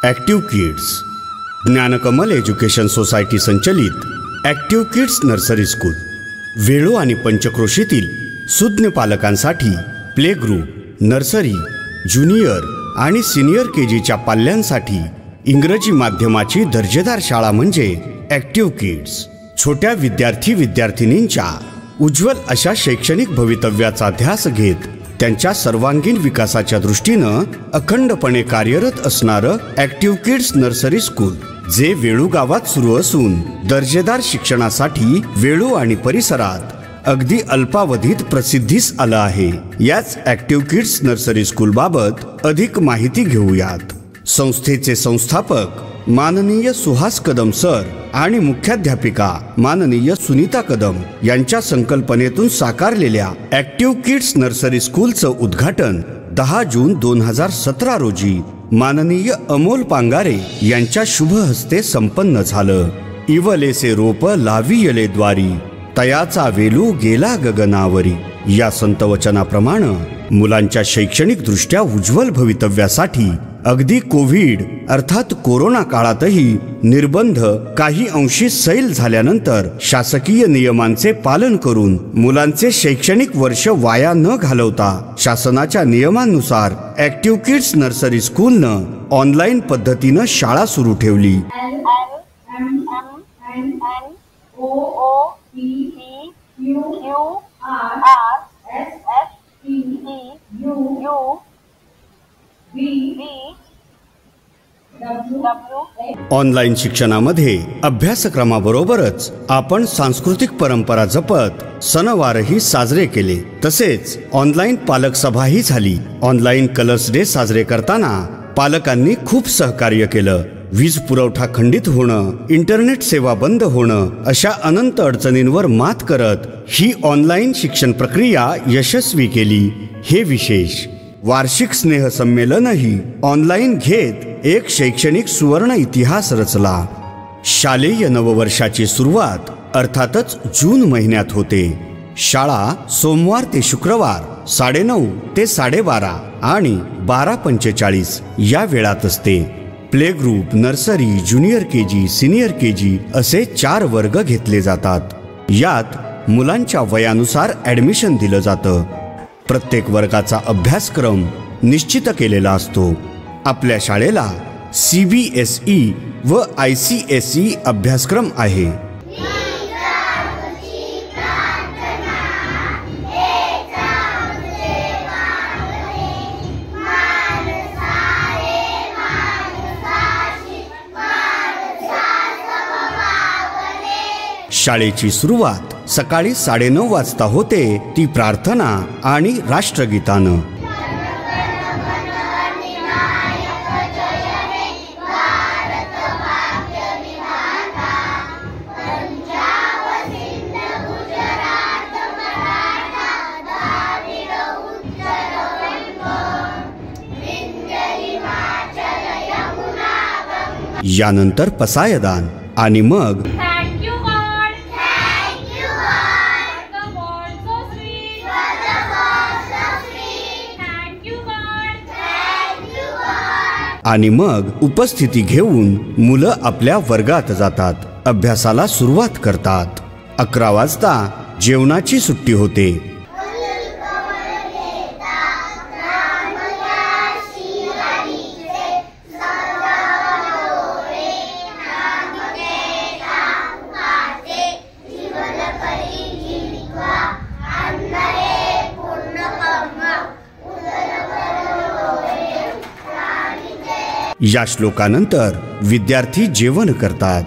Active kids ज्ञानकमल education society संचलित active kids nursery school वेळू आणि पंचक्रोशीतील सुज्ञ पालकांसाठी play group, nursery, junior आणि senior केजीच्या पाल्यांसाठी इंग्रजी माध्यमाची दर्जेदार शाळा म्हणजे ॲक्टिव्ह किड्स। छोट्या विद्यार्थी-विद्यार्थिनींच्या उज्ज्वल अशा शैक्षणिक भवितव्याचा ध्यास घेत त्यांच्या सर्वांगीण विकासाच्या दृष्टीने अखंडपणे कार्यरत असणारं ॲक्टिव्ह किड्स नर्सरी स्कूल जे वेळू गावात सुरू असून दर्जेदार शिक्षणासाठी वेळू आणि परिसरात अगदी अल्पावधीत प्रसिद्धीस आलं आहे। याच ॲक्टिव्ह किड्स नर्सरी स्कूल बाबत अधिक माहिती घेऊयात। संस्थेचे संस्थापक माननीय सुहास कदम सर आणि मुख्याध्यापिका माननीय सुनीता कदम यांच्या संकल्पनेतून साकारलेल्या ॲक्टिव्ह किड्स नर्सरी स्कूलचं उद्घाटन 10 जून 2017 रोजी माननीय अमोल पांगारे यांच्या शुभ हस्ते संपन्न झालं। इवलेसे रोप लावियले द्वारी, तयाचा वेलू गेला गगनावरी या संतवचनाप्रमाणे मुलांच्या शैक्षणिक दृष्ट्या उज्ज्वल भवितव्यासाठी अगदी कोविड अर्थात कोरोना काळातही निर्बंध काही अंशी सैल झाल्यानंतर शासकीय नियमांचे पालन करून मुलांचे शैक्षणिक वर्ष वाया न घालवता शासनाच्या नियमांनुसार ॲक्टिव्ह किड्स नर्सरी स्कूलनं ऑनलाईन पद्धतीनं शाळा सुरू ठेवली। ऑनलाईन शिक्षणामध्ये अभ्यासक्रमाबरोबरच आपण सांस्कृतिक परंपरा जपत सणवारही साजरे केले। तसेच ऑनलाईन पालक सभाही झाली। ऑनलाईन कलर्स डे साजरे करताना पालकांनी खूप सहकार्य केलं। वीज पुरवठा खंडित होणं, इंटरनेट सेवा बंद होणं अशा अनंत अडचणींवर मात करत ही ऑनलाईन शिक्षण प्रक्रिया यशस्वी केली हे विशेष। वार्षिक स्नेह संमेलनही ऑनलाईन घेत एक शैक्षणिक सुवर्ण इतिहास रचला। शालेय नववर्षाची सुरुवात अर्थातच जून महिन्यात होते। शाळा सोमवार ते शुक्रवार 9:30 ते 12:30 आणि 12:45 या वेळात असते। Play group, nursery, junior KG, senior KG असे 4 वर्ग घेतले जातात। यात मुलांच्या वयानुसार ॲडमिशन दिलं जातं। प्रत्येक वर्गाचा अभ्यासक्रम निश्चित केलेला असतो। आपल्या शाळेला CBSE व ICSE अभ्यासक्रम आहे। शाळेची सुरुवात सकाळी 9:30 वाजता होते, ती प्रार्थना आणि राष्ट्रगीतानं। यानंतर पसायदान आणि मग उपस्थिती घेऊन मुलं आपल्या वर्गात जातात, अभ्यासाला सुरुवात करतात। 11 वाजता जेवणाची सुट्टी होते। या श्लोकानंतर विद्यार्थी जेवण करतात।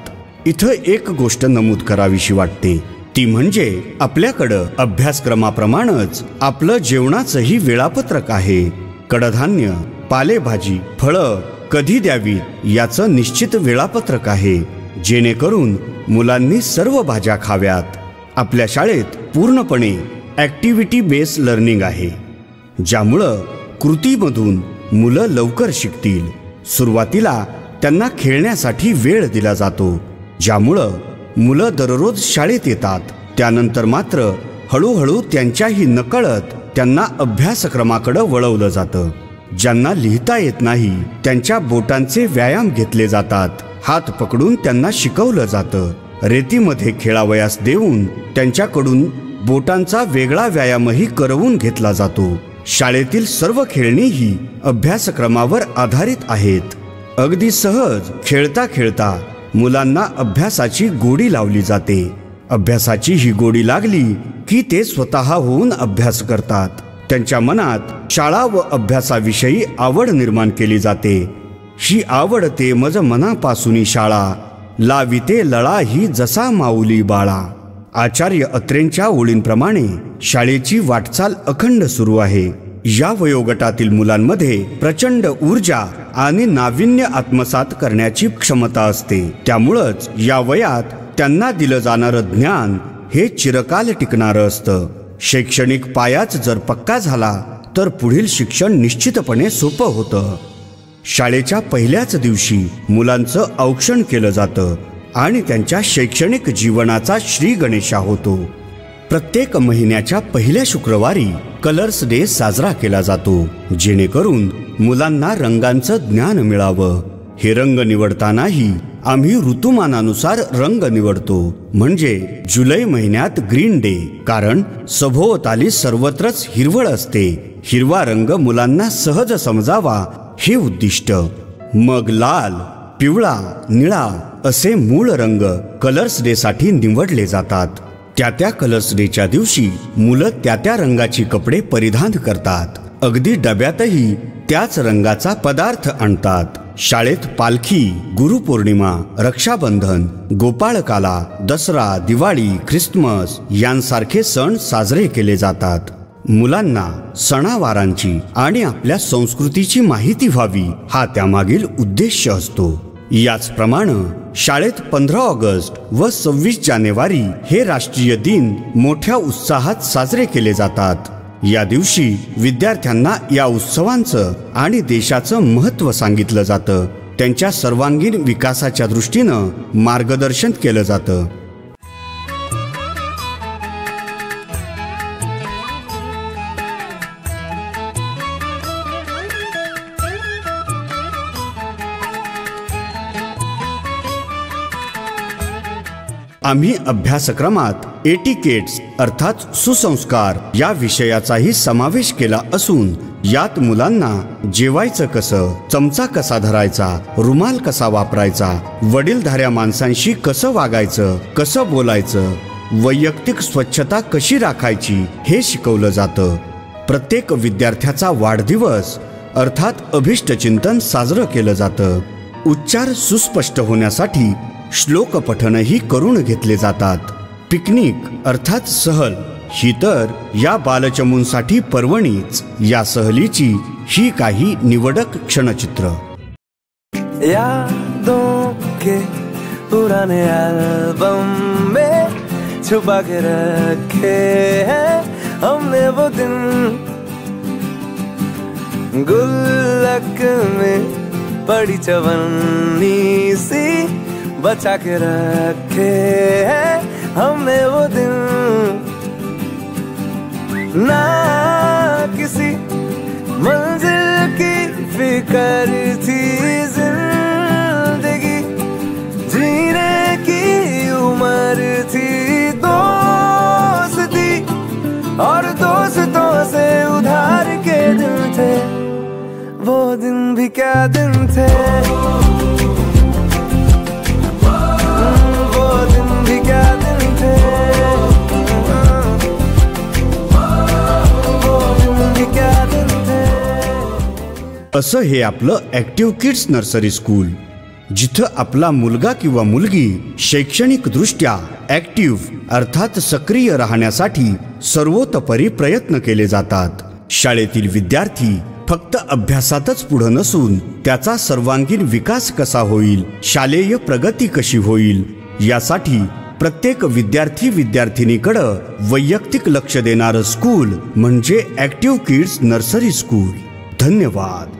इथं एक गोष्ट नमूद करावीशी वाटते, ती म्हणजे आपल्याकडं अभ्यासक्रमाप्रमाणेच आपलं जेवणाचंही वेळापत्रक आहे। कडधान्य, पालेभाजी, फळं कधी द्यावीत याचं निश्चित वेळापत्रक आहे, जेणेकरून मुलांनी सर्व भाज्या खाव्यात। आपल्या शाळेत पूर्णपणे ॲक्टिव्हिटी बेस लर्निंग आहे, ज्यामुळं कृतीमधून मुलं लवकर शिकतील। सुरुवातीला त्यांना खेळण्यासाठी वेळ दिला जातो, ज्यामुळं मुलं दररोज शाळेत येतात। त्यानंतर मात्र हळूहळू त्यांच्याही नकळत त्यांना अभ्यासक्रमाकडे वळवलं जातं। ज्यांना लिहिता येत नाही त्यांच्या बोटांचे व्यायाम घेतले जातात. हात पकडून त्यांना शिकवलं जातं. रेतीमध्ये खेळावयास देऊन त्यांच्याकडून बोटांचा वेगळा व्यायामही करवून घेतला जातो. शाळेतील सर्व खेळणीही अभ्यासक्रमावर आधारित आहेत. अगदी सहज खेळता खेळता मुलांना अभ्यासाची गोडी लावली जाते. अभ्यासाची ही गोडी लागली की ते स्वतः होऊन अभ्यास करतात. त्यांच्या मनात शाळा व अभ्यासाविषयी आवड निर्माण केली जाते. ही आवडते मज मनापासून शाळा, लाविते लळा ही जसा माऊली बाळा. आचार्य अत्रेंच्या ओळींप्रमाणे शाळेची वाटचाल अखंड सुरू आहे. या वयोगटातील मुलांमध्ये प्रचंड ऊर्जा आणि नाविन्य आत्मसात करण्याची क्षमता असते. त्यामुळेच या वयात त्यांना दिलं जाणारं ज्ञान हे चिरकाल टिकणारं असतं. शैक्षणिक पायाच जर पक्का झाला तर पुढील शिक्षण निश्चितपणे सोपं होतं. शाळेच्या पहिल्याच दिवशी मुलांचं औक्षण केलं जातं आणि त्यांच्या शैक्षणिक जीवनाचा श्री गणेशा होतो. प्रत्येक महिन्याच्या पहिल्या शुक्रवारी कलर्स डे साजरा केला जातो, जेणेकरून मुलांना रंगांचं ज्ञान मिळावं. हे रंग निवडतानाही आम्ही ऋतुमानानुसार रंग निवडतो. म्हणजे जुलै महिन्यात ग्रीन डे, कारण सभोवताली सर्वत्रच हिरवळ असते. हिरवा रंग मुलांना सहज समजावा हे उद्दिष्ट. मग लाल, पिवळा, निळा असे मूळ रंग कलर्स डे साठी निवडले जातात. त्या कलर्स डेच्या दिवशी मुलं त्या रंगाची कपडे परिधान करतात. अगदी डब्यातही त्याच रंगाचा पदार्थ आणतात. शाळेत पालखी, गुरुपौर्णिमा, रक्षाबंधन, गोपाळकाला, दसरा, दिवाळी, ख्रिसमस यांसारखे सण साजरे केले जातात. मुलांना सणावारांची आणि आपल्या संस्कृतीची माहिती व्हावी हा त्यामागील उद्देश असतो. याचप्रमाणे शाळेत 15 ऑगस्ट व 26 जानेवारी हे राष्ट्रीय दिन मोठ्या उत्साहात साजरे केले जातात. या दिवशी विद्यार्थ्यांना या उत्सवांचं आणि देशाचं महत्त्व सांगितलं जातं. त्यांच्या सर्वांगीण विकासाच्या दृष्टीनं मार्गदर्शन केलं जातं. आम्ही अभ्यासक्रमात एटिकेट्स अर्थात सुसंस्कार या विषयाचाही समावेश केला असून यात मुलांना जेवायचं कसं, चमचा कसा धरायचा, रुमाल कसा वापरायचा, वडीलधाऱ्या माणसांशी कसं वागायचं, कसं बोलायचं, वैयक्तिक स्वच्छता कशी राखायची हे शिकवलं जातं. प्रत्येक विद्यार्थ्याचा वाढदिवस अर्थात अभिष्टचिंतन साजरं केलं जातं. उच्चार सुस्पष्ट होण्यासाठी श्लोक पठणही करून घेतले जातात. पिकनिक अर्थात सहल ही तर या बालचमूंसाठी पर्वणीच. या सहलीची ही काही निवडक क्षणचित्र. यादों के पुराने एल्बम में छुपा के रखे हैं हमने वो दिन, गुल्लक में पड़ी चवन्नी सी बचा के रखे हैं हमने वो दिन. ना किसी मंजिल की फिक्र थी जिंदगी, जीने की उम्र थी दोस्ती और दोस्तों से उधार के दिन थे. वो दिन भी क्या दिन थे, असं हे आपलं ॲक्टिव्ह किड्स नर्सरी स्कूल, जिथं आपला मुलगा किंवा मुलगी शैक्षणिक दृष्ट्या ॲक्टिव्ह अर्थात सक्रिय राहण्यासाठी सर्वतोपरी प्रयत्न केले जातात. शाळेतील विद्यार्थी फक्त अभ्यासातच पुढे नसून त्याचा सर्वांगीण विकास कसा होईल, शालेय प्रगती कशी होईल यासाठी प्रत्येक विद्यार्थी-विद्यार्थिनीकडे वैयक्तिक लक्ष देणारं स्कूल म्हणजे ॲक्टिव्ह किड्स नर्सरी स्कूल. धन्यवाद.